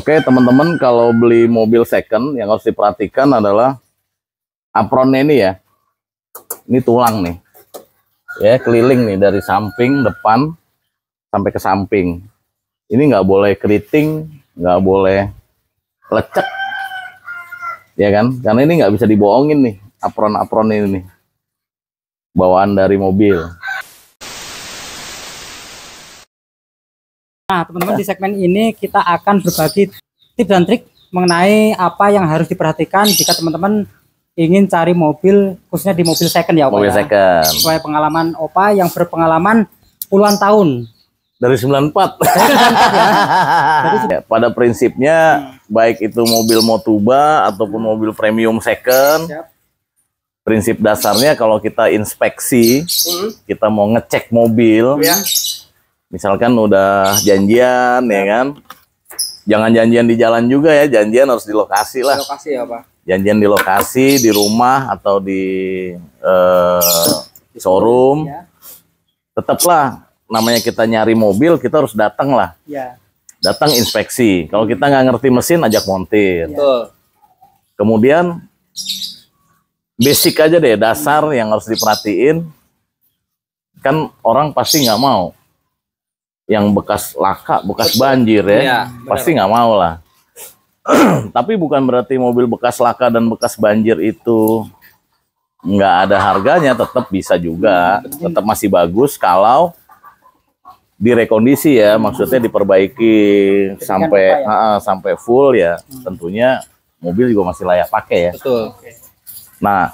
Oke teman-teman, kalau beli mobil second yang harus diperhatikan adalah apronnya ini ya. Ini tulang nih. Ya, keliling nih dari samping depan sampai ke samping. Ini nggak boleh keriting, nggak boleh lecek. Ya kan? Karena ini nggak bisa dibohongin nih, apron-apron ini nih. Bawaan dari mobil. Nah, teman-teman, di segmen ini kita akan berbagi tips dan trik mengenai apa yang harus diperhatikan jika teman-teman ingin cari mobil, khususnya di mobil second ya, Opa. Mobil second. Sesuai pengalaman Opa yang berpengalaman puluhan tahun. Dari 94. Ya, pada prinsipnya, baik itu mobil Motuba ataupun mobil premium second, prinsip dasarnya kalau kita inspeksi, kita mau ngecek mobil, misalkan udah janjian ya kan, jangan janjian di jalan juga ya, janjian harus di lokasi lah. Lokasi ya, Pak. Janjian di lokasi, di rumah atau di showroom. Tetaplah namanya kita nyari mobil, kita harus datang lah. Datang inspeksi. Kalau kita nggak ngerti mesin, ajak montir. Kemudian basic aja deh, dasar yang harus diperhatiin. Kan orang pasti nggak mau yang bekas laka, bekas banjir ya, pasti nggak mau lah. Tapi bukan berarti mobil bekas laka dan bekas banjir itu nggak ada harganya, tetap bisa juga, tetap masih bagus kalau direkondisi ya, maksudnya diperbaiki sampai sampai full ya, tentunya mobil juga masih layak pakai ya. Betul. Nah,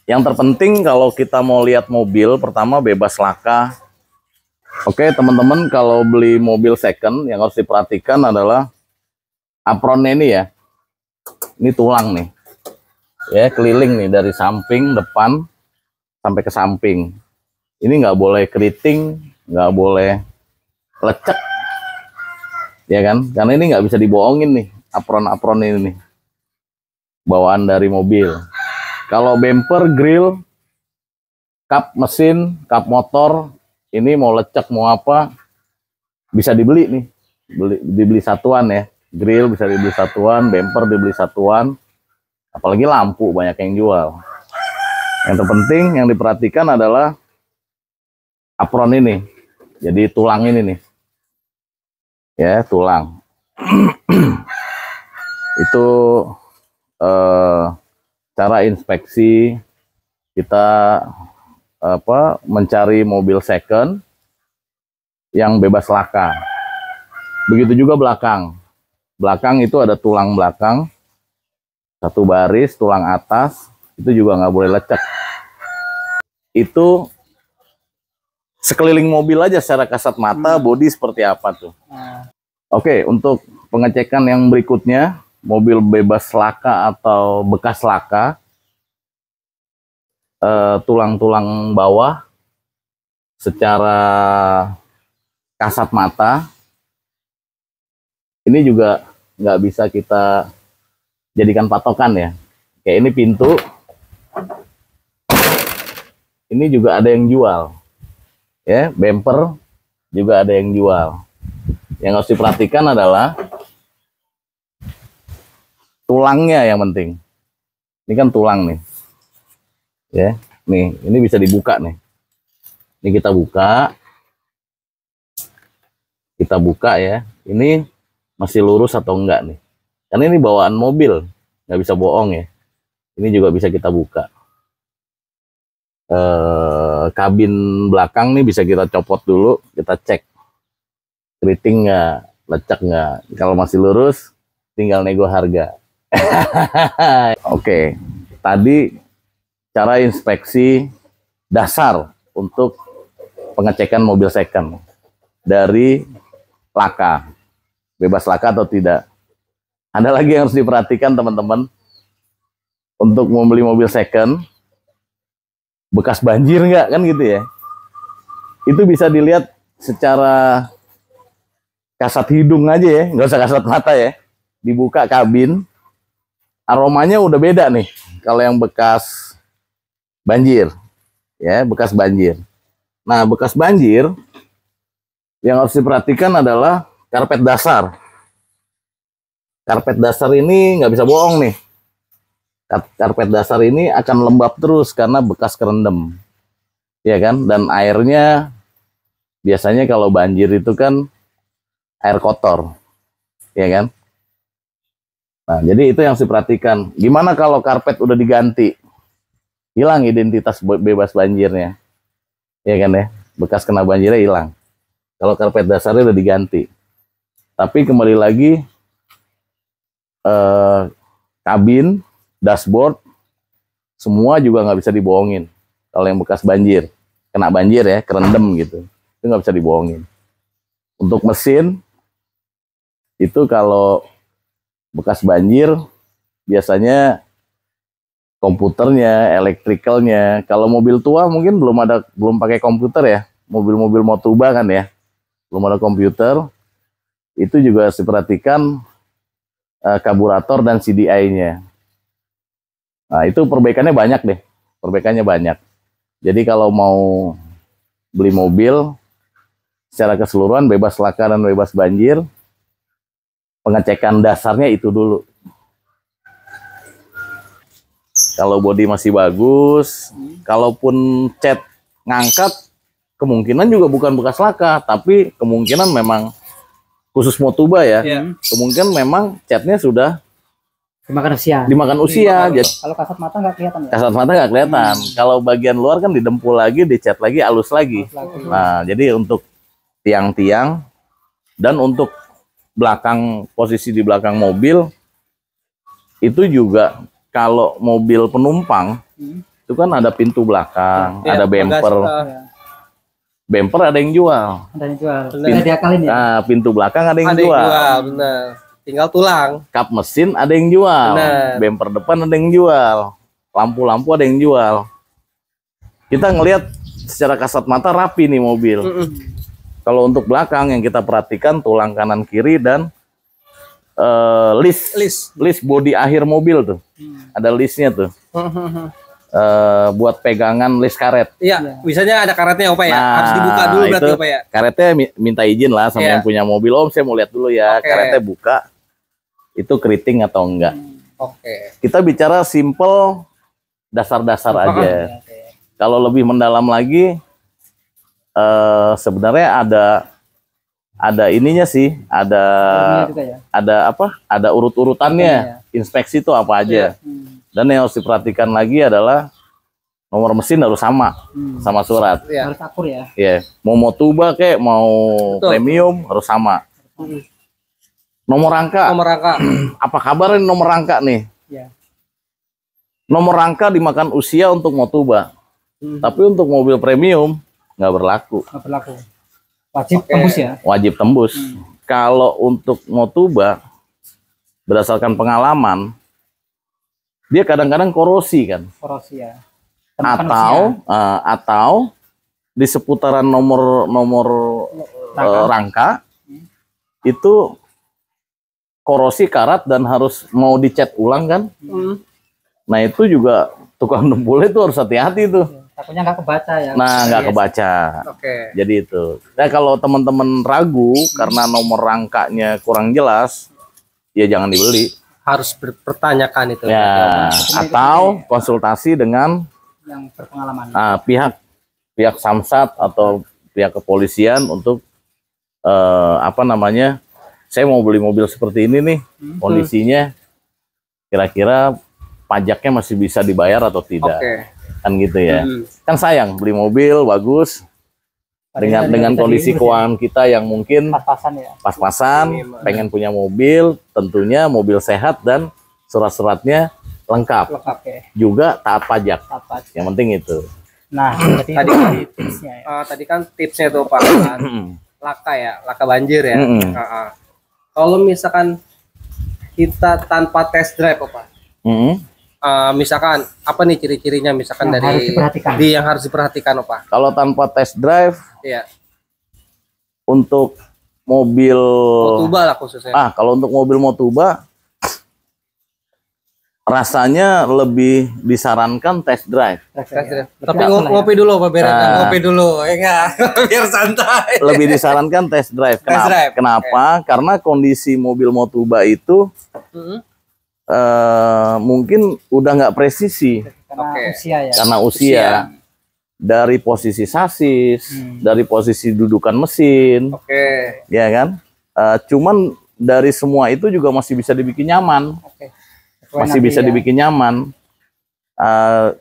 yang terpenting kalau kita mau lihat mobil, pertama bebas laka. Oke teman-teman, kalau beli mobil second yang harus diperhatikan adalah apronnya ini ya. Ini tulang nih. Ya, keliling nih dari samping depan sampai ke samping. Ini nggak boleh keriting, nggak boleh lecek. Ya kan? Karena ini nggak bisa dibohongin nih, apron-apron ini nih. Bawaan dari mobil. Kalau bumper, grill, kap mesin, kap motor, ini mau lecek mau apa bisa dibeli nih, dibeli satuan ya. Grill bisa dibeli satuan, bumper dibeli satuan, apalagi lampu banyak yang jual. Yang terpenting yang diperhatikan adalah apron ini, jadi tulang ini nih ya, tulang. Itu cara inspeksi kita mencari mobil second yang bebas laka. Begitu juga belakang. Belakang itu ada tulang belakang, satu baris, tulang atas, itu juga nggak boleh lecek. Itu sekeliling mobil aja secara kasat mata, bodi seperti apa tuh. Oke, untuk pengecekan yang berikutnya, mobil bebas laka atau bekas laka, tulang-tulang bawah secara kasat mata ini juga nggak bisa kita jadikan patokan ya. Kayak ini pintu, ini juga ada yang jual ya, bumper juga ada yang jual. Yang harus diperhatikan adalah tulangnya yang penting. Ini kan tulang nih ya, nih ini bisa dibuka nih. Ini kita buka ya, ini masih lurus atau enggak nih, karena ini bawaan mobil, nggak bisa bohong ya. Ini juga bisa kita buka. Kabin belakang nih bisa kita copot dulu, kita cek keriting nggak, lecek nggak. Kalau masih lurus tinggal nego harga. Oke, tadi cara inspeksi dasar untuk pengecekan mobil second dari laka, bebas laka atau tidak. Ada lagi yang harus diperhatikan teman-teman untuk membeli mobil second, bekas banjir nggak, kan gitu ya. Itu bisa dilihat secara kasat hidung aja ya, nggak usah kasat mata ya. Dibuka kabin, aromanya udah beda nih kalau yang bekas banjir ya, bekas banjir. Nah, bekas banjir yang harus diperhatikan adalah karpet dasar. karpet dasar ini nggak bisa bohong nih. Karpet dasar ini akan lembab terus karena bekas kerendam, ya kan? Dan airnya biasanya kalau banjir itu kan air kotor, ya kan? Nah, jadi itu yang harus diperhatikan. Gimana kalau karpet udah diganti? Hilang identitas bebas banjirnya, ya kan ya? Bekas kena banjirnya hilang. Kalau karpet dasarnya udah diganti. Tapi kembali lagi, kabin, dashboard, semua juga nggak bisa dibohongin. Kalau yang bekas banjir, kena banjir ya, kerendam gitu, itu nggak bisa dibohongin. Untuk mesin, itu kalau bekas banjir, biasanya komputernya, elektrikalnya. Kalau mobil tua mungkin belum pakai komputer ya. Mobil-mobil Motuba kan ya, belum ada komputer. Itu juga harus diperhatikan karburator dan CDI-nya. Nah, itu perbaikannya banyak deh. Perbaikannya banyak. Jadi kalau mau beli mobil secara keseluruhan bebas laka dan bebas banjir, pengecekan dasarnya itu dulu. Kalau bodi masih bagus, kalaupun cat ngangkat, kemungkinan juga bukan bekas laka, tapi kemungkinan memang khusus Motuba ya, kemungkinan memang catnya sudah dimakan usia. Jadi, kalau kasat mata nggak kelihatan ya? Kasat mata nggak kelihatan. Kalau bagian luar kan didempul lagi, dicat lagi, halus lagi. Nah, jadi untuk tiang-tiang dan untuk posisi di belakang mobil itu juga kalau mobil penumpang itu kan ada pintu belakang, ada bumper. Bumper ada yang jual. Ada yang jual. Ada diakalin ya. Nah, pintu belakang ada yang jual. Benar. Tinggal tulang. Kap mesin ada yang jual. Benar. Bumper depan ada yang jual. Lampu-lampu ada yang jual. Kita ngelihat secara kasat mata rapi nih mobil. Kalau untuk belakang yang kita perhatikan tulang kanan kiri dan list bodi akhir mobil tuh. Ada listnya tuh. Buat pegangan list karet. Iya, biasanya ada karetnya Opa ya. Nah, harus dibuka dulu berarti Opa ya. Karetnya minta izin lah sama yang punya mobil. Om, saya mau lihat dulu ya. Karetnya buka. Itu keriting atau enggak. Oke. Kita bicara simple dasar-dasar aja. Kalau lebih mendalam lagi, sebenarnya ada ininya sih, ada apa? Ada urut-urutannya. Inspeksi itu apa aja. Dan yang harus diperhatikan lagi adalah nomor mesin harus sama surat. Harus akur ya. Ya, mau Motuba kayak mau premium harus sama. Nomor rangka. Apa kabar ini nomor rangka nih? Ya. Nomor rangka dimakan usia untuk Motuba. Tapi untuk mobil premium nggak berlaku. Nggak berlaku. Wajib tembus ya. Wajib tembus. Kalau untuk Motuba berdasarkan pengalaman dia kadang-kadang korosi kan. Korosi ya. Atau di seputaran nomor rangka itu korosi karat dan harus mau dicat ulang kan. Nah itu juga tukang dempulnya itu harus hati-hati tuh. Takutnya nggak kebaca ya. Nah nggak kebaca. Jadi itu. Nah kalau teman-teman ragu karena nomor rangkanya kurang jelas, ya jangan dibeli. Harus berpertanyakan itu. Ya, atau konsultasi dengan yang berpengalaman. Pihak Samsat atau pihak kepolisian untuk saya mau beli mobil seperti ini nih, kondisinya kira-kira pajaknya masih bisa dibayar atau tidak. Kan gitu ya. Kan sayang beli mobil bagus dengan kondisi keuangan kita yang mungkin pas-pasan, pengen punya mobil, tentunya mobil sehat dan surat-suratnya lengkap. Juga taat pajak. Yang penting itu. Nah, tipsnya ya. Tadi kan tipsnya tuh Pak, laka banjir ya. Kalau misalkan kita tanpa test drive Pak, misalkan apa nih ciri-cirinya misalkan yang harus diperhatikan Pak? Kalau tanpa test drive, untuk mobil Motuba lah khususnya. Kalau untuk mobil Motuba rasanya lebih disarankan test drive. Tapi ngopi dulu Pak Beretan, ngopi dulu ya enggak? Biar santai. Lebih disarankan test drive. Kenapa? Test drive. Kenapa? Karena kondisi mobil Motuba itu mungkin udah nggak presisi Karena usia ya. karena usia. Dari posisi sasis, dari posisi dudukan mesin, ya kan? Cuman dari semua itu juga masih bisa dibikin nyaman. Masih bisa dibikin nyaman.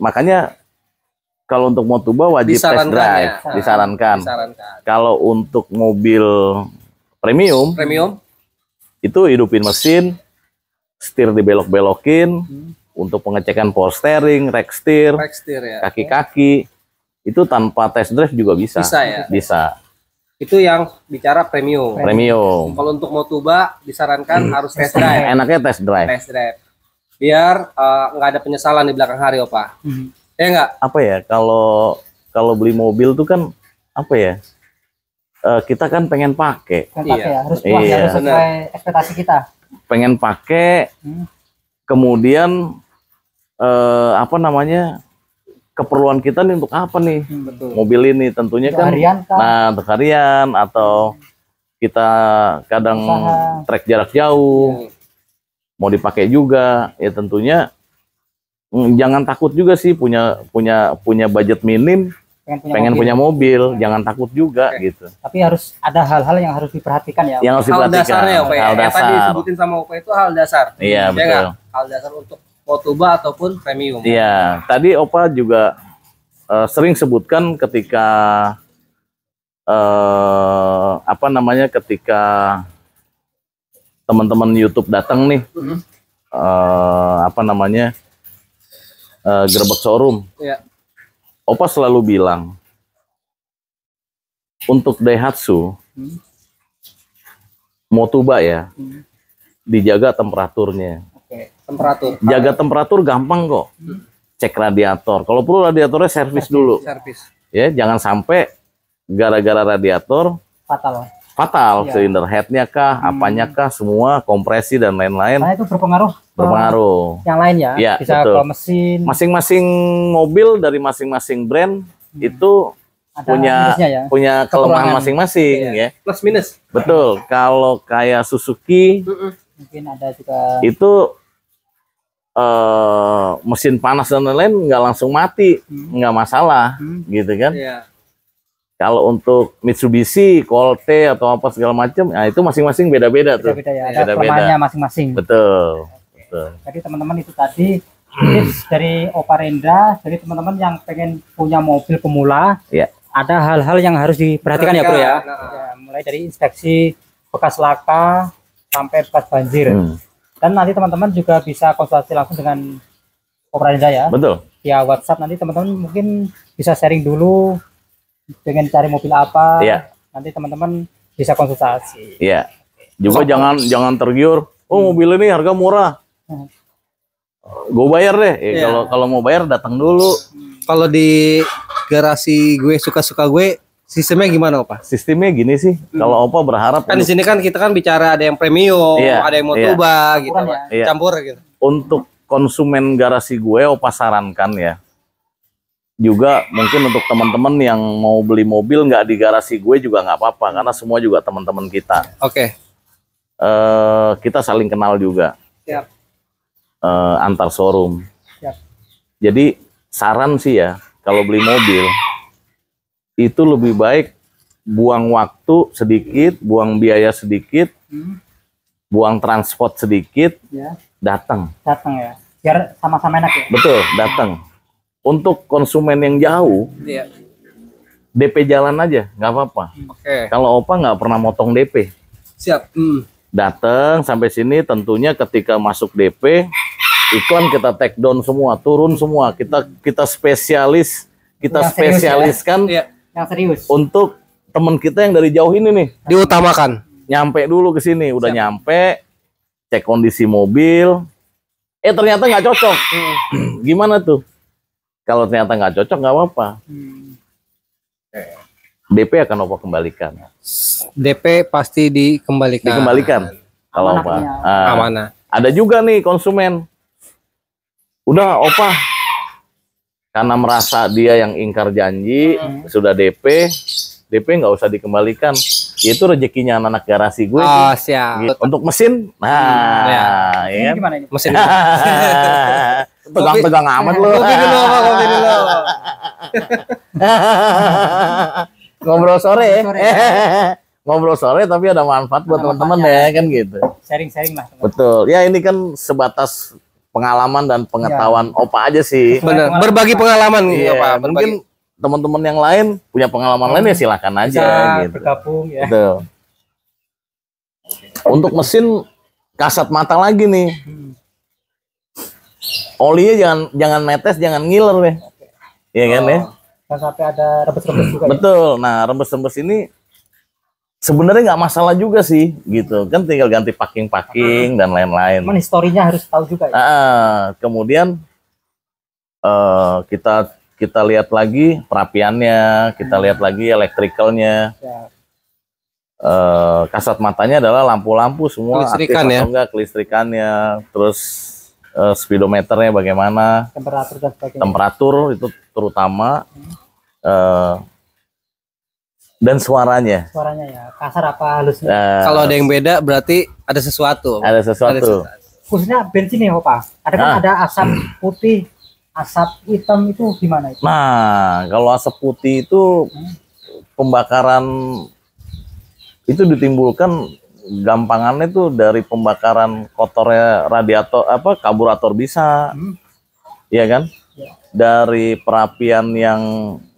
Makanya kalau untuk Motuba wajib test drive, disarankan. Kalau untuk mobil premium itu hidupin mesin, setir dibelok-belokin, untuk pengecekan power steering, rack steer, kaki-kaki, itu tanpa test drive juga bisa. Bisa. Itu yang bicara premium. Kalau untuk Motuba disarankan harus test drive. Enaknya test drive. Biar nggak ada penyesalan di belakang hari, Opa. Ya nggak? Apa ya, kalau beli mobil tuh kan apa ya? Kita kan pengen pakai. Ya, harus puas, harus sesuai ekspektasi kita. Pengen pakai, kemudian apa namanya? Keperluan kita nih untuk apa nih? Mobil ini tentunya kan, untuk harian atau kita kadang trek jarak jauh, mau dipakai juga, ya tentunya jangan takut juga sih punya budget minim, pengen punya mobil, jangan takut juga gitu. Tapi harus ada hal-hal yang harus diperhatikan ya. Yang harus diperhatikan. Hal dasar. Tadi disebutin sama Opa itu hal dasar. Iya betul. Hal dasar untuk Motuba ataupun premium. Iya, tadi Opa juga sering sebutkan ketika apa namanya, ketika teman-teman YouTube datang nih, apa namanya, gerbek showroom. Opa selalu bilang untuk Daihatsu, Motuba ya, dijaga temperaturnya. Jaga temperatur gampang kok. Cek radiator. Kalau perlu radiatornya servis dulu. Ya, jangan sampai gara-gara radiator fatal. Silinder headnya kah, apanya kah, semua kompresi dan lain-lain. Karena itu berpengaruh. Yang lain ya. Ya, bisa betul. ke mesin. Masing-masing mobil dari masing-masing brand itu punya kelemahan masing-masing ya. Plus minus. Betul. Kalau kayak Suzuki mungkin ada juga itu mesin panas dan lain-lain nggak langsung mati, nggak masalah, gitu kan? Kalau untuk Mitsubishi, Colt atau apa segala macam, nah itu masing-masing beda-beda tuh. Ada kelemahannya masing-masing. Betul. Jadi teman-teman itu tadi tips dari Opa Rendra, jadi teman-teman yang pengen punya mobil pemula, ada hal-hal yang harus diperhatikan ya Bro ya. Mulai dari inspeksi bekas laka sampai bekas banjir. Dan nanti teman-teman juga bisa konsultasi langsung dengan Opa Rendra ya. Betul. Via WhatsApp, nanti teman-teman mungkin bisa sharing dulu pengen cari mobil apa. Nanti teman-teman bisa konsultasi. Iya. Juga jangan tergiur, oh mobil ini harga murah, gue bayar deh. Kalau mau bayar datang dulu. Kalau di garasi gue suka-suka gue, sistemnya gimana Opa? Sistemnya gini sih, kalau Opa berharap kan di sini kan kita kan bicara ada yang premium, ada yang Motuba gitu, campur gitu. Untuk konsumen garasi gue, Opa sarankan ya. Juga mungkin untuk teman-teman yang mau beli mobil nggak di garasi gue juga nggak apa-apa, karena semua juga teman-teman kita. Kita saling kenal juga. Antar showroom. Jadi saran sih ya, kalau beli mobil itu lebih baik buang waktu sedikit, buang biaya sedikit, buang transport sedikit, datang ya, biar sama-sama enak ya. Betul, datang. Untuk konsumen yang jauh, DP jalan aja, nggak apa-apa. Kalau Opa nggak pernah motong DP. Datang sampai sini, tentunya ketika masuk DP, iklan kita take down semua, turun semua. Kita spesialiskan yang serius untuk teman kita yang dari jauh ini nih, diutamakan. Nyampe dulu ke sini, udah nyampe, cek kondisi mobil. Ternyata nggak cocok. Gimana tuh? Kalau ternyata nggak cocok, nggak apa-apa. DP akan Opa kembalikan. DP pasti dikembalikan. Kalau Opa. Amanah. Ada juga nih konsumen. Udah opa, karena merasa dia yang ingkar janji, sudah DP nggak usah dikembalikan. Itu rezekinya anak garasi gue. Oh, siap. Gitu. Untuk mesin, nah, ya kan? Gimana ini? Mesin. Tegang-tegang amat lu. Kopi dulu. Ngobrol sore. Ngobrol sore tapi ada manfaat buat teman-teman ya kan gitu. Sharing-sharing lah. Betul. Ya ini kan sebatas pengalaman dan pengetahuan Opa aja sih. Bener. Berbagi pengalaman Iya, Pak. mungkin teman-teman yang lain punya pengalaman lain ya silakan aja Bisa gitu. bergabung ya. Betul. Untuk mesin kasat mata lagi nih. Olinya jangan netes, jangan ngiler deh. Iya kan ya? Dan sampai ada rebes-rebes juga. Betul. Nah, rembes-rembes ini sebenarnya nggak masalah juga sih, gitu. Kan tinggal ganti packing dan lain-lain. Cuman historinya harus tahu juga ya. Kemudian kita lihat lagi perapiannya, kita lihat lagi elektrikalnya. Ya. Kasat matanya adalah lampu-lampu semua Kelistrikan aktif ya? atau enggak, kelistrikannya, terus speedometernya bagaimana, Temperatur dan sebagainya. temperatur itu terutama, dan suaranya. Suaranya ya kasar apa halusnya. Kalau ada yang beda berarti ada sesuatu. Ada sesuatu. Khususnya bensin nih Opa. Ada kan ada asap putih, asap hitam itu gimana itu? Nah, kalau asap putih itu pembakaran itu ditimbulkan gampangannya tuh dari pembakaran kotornya radiator karburator bisa. Iya kan? Ya. Dari perapian yang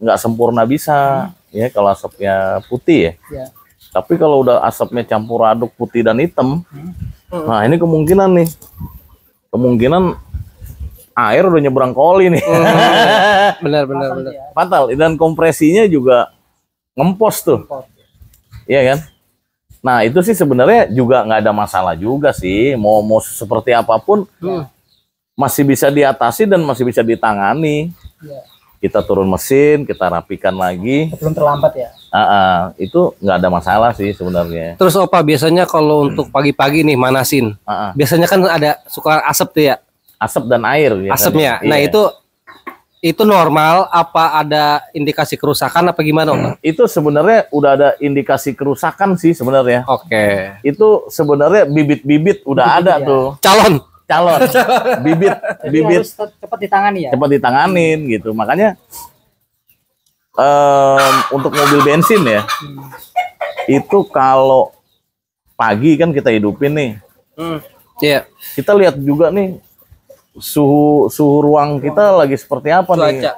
nggak sempurna bisa. Ya kalau asapnya putih ya. Ya. Tapi kalau udah asapnya campur aduk putih dan hitam, nah ini kemungkinan air udah nyebrang koli nih. Benar. Ya. Fatal. Dan kompresinya juga ngempos tuh. Iya kan? Nah itu sih sebenarnya juga nggak ada masalah juga sih. Mau seperti apapun masih bisa diatasi dan masih bisa ditangani. Ya. Kita turun mesin, kita rapikan lagi. Belum terlambat ya. Itu nggak ada masalah sih sebenarnya. Terus Opa biasanya kalau untuk pagi-pagi nih manasin, biasanya kan ada suka asap tuh ya. Asap dan air. Asapnya. Iya. Nah itu normal apa ada indikasi kerusakan apa gimana Opa? Itu sebenarnya udah ada indikasi kerusakan sih sebenarnya. Oke. Itu sebenarnya bibit-bibit udah ada ya. tuh. Calon. bibit Harus cepat ditangani ya. cepat ditanganin gitu. Makanya untuk mobil bensin ya, itu kalau pagi kan kita hidupin nih. Iya. Kita lihat juga nih suhu ruang kita lagi seperti apa nih. Cuaca.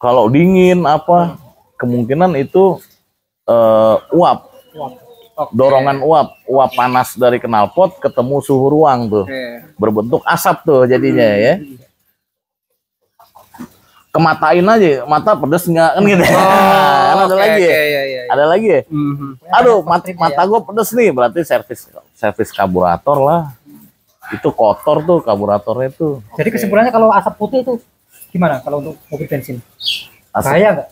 Kalau dingin kemungkinan itu uap. Dorongan uap panas dari knalpot ketemu suhu ruang tuh. Berbentuk asap tuh jadinya ya. Kematain aja, mata pedes nggak kan gitu. Ada lagi ya? Ada lagi ya? Aduh, mata gue pedes nih, berarti servis karburator lah. Itu kotor tuh karburatornya tuh. Jadi kesimpulannya kalau asap putih itu gimana kalau untuk mobil bensin? Bahaya nggak?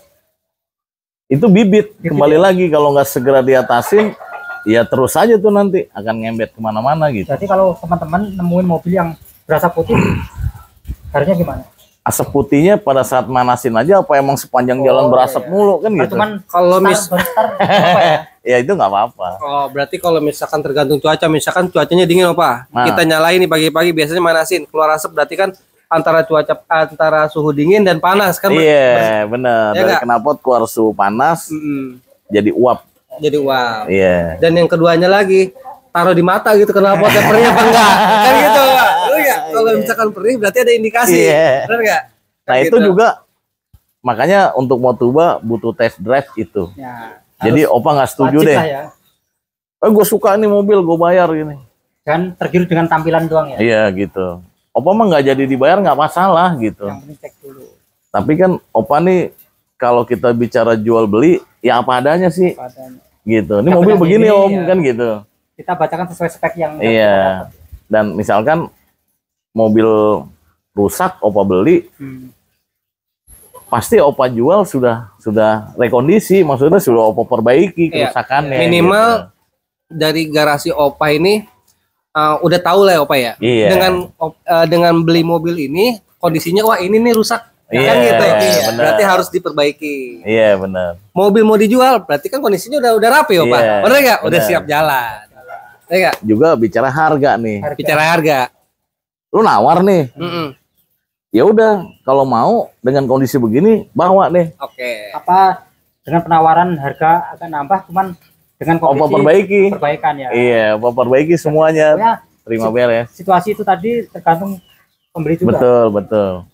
Itu bibit. Kembali lagi kalau nggak segera diatasin, ya terus aja tuh nanti akan ngembet kemana-mana gitu. Jadi kalau teman-teman nemuin mobil yang berasap putih, harusnya gimana? Asap putihnya pada saat manasin aja apa emang sepanjang jalan berasap mulu kan gitu. Cuman Kalau ya itu nggak apa-apa. Oh, berarti kalau misalkan tergantung cuaca, misalkan cuacanya dingin Opa, kita nyalain nih pagi-pagi biasanya manasin, keluar asap berarti kan antara suhu dingin dan panas kan? Iya, benar. Ya, dari knalpot keluar suhu panas, jadi uap. Jadi uap. Iya. Dan yang keduanya lagi taruh di mata gitu knalpotnya perih apa enggak? Kan gitu, Pak. Kalau misalkan perih berarti ada indikasi. Iya. Benar enggak? Nah, itu juga makanya untuk Motuba butuh test drive itu. Ya, jadi Opa nggak setuju deh. Ya. Gue suka nih mobil, gue bayar gini. Dan tergiur dengan tampilan doang ya. Iya gitu. Opa mah nggak jadi dibayar nggak masalah gitu. Yang penting cek dulu. Tapi kan Opa nih kalau kita bicara jual beli ya apa adanya sih. Gitu. Ini mobil begini Om kan gitu. Kita bacakan sesuai spek yang iya. Dan misalkan mobil rusak Opa beli, pasti Opa jual sudah rekondisi, maksudnya sudah Opa perbaiki kerusakannya. Minimal gitu. Dari garasi Opa ini udah tahu lah ya Opa ya. Iya. Dengan beli mobil ini kondisinya wah ini nih rusak. Iya, Kan gitu. bener. Berarti harus diperbaiki. Iya, benar. Mobil mau dijual berarti kan kondisinya udah rapi ya Opa. Iya, Bener nggak? Udah bener. siap jalan. Bener nggak? Juga bicara harga nih. Bicara harga. Lu nawar nih. Mm-mm. Ya udah, kalau mau dengan kondisi begini bawa nih. Oke. Apa dengan penawaran harga akan nambah, cuman dengan kondisi perbaiki. perbaikan ya. Iya, perbaiki semuanya. Pokoknya Terima beres. situasi itu tadi tergantung pembeli juga. Betul, betul.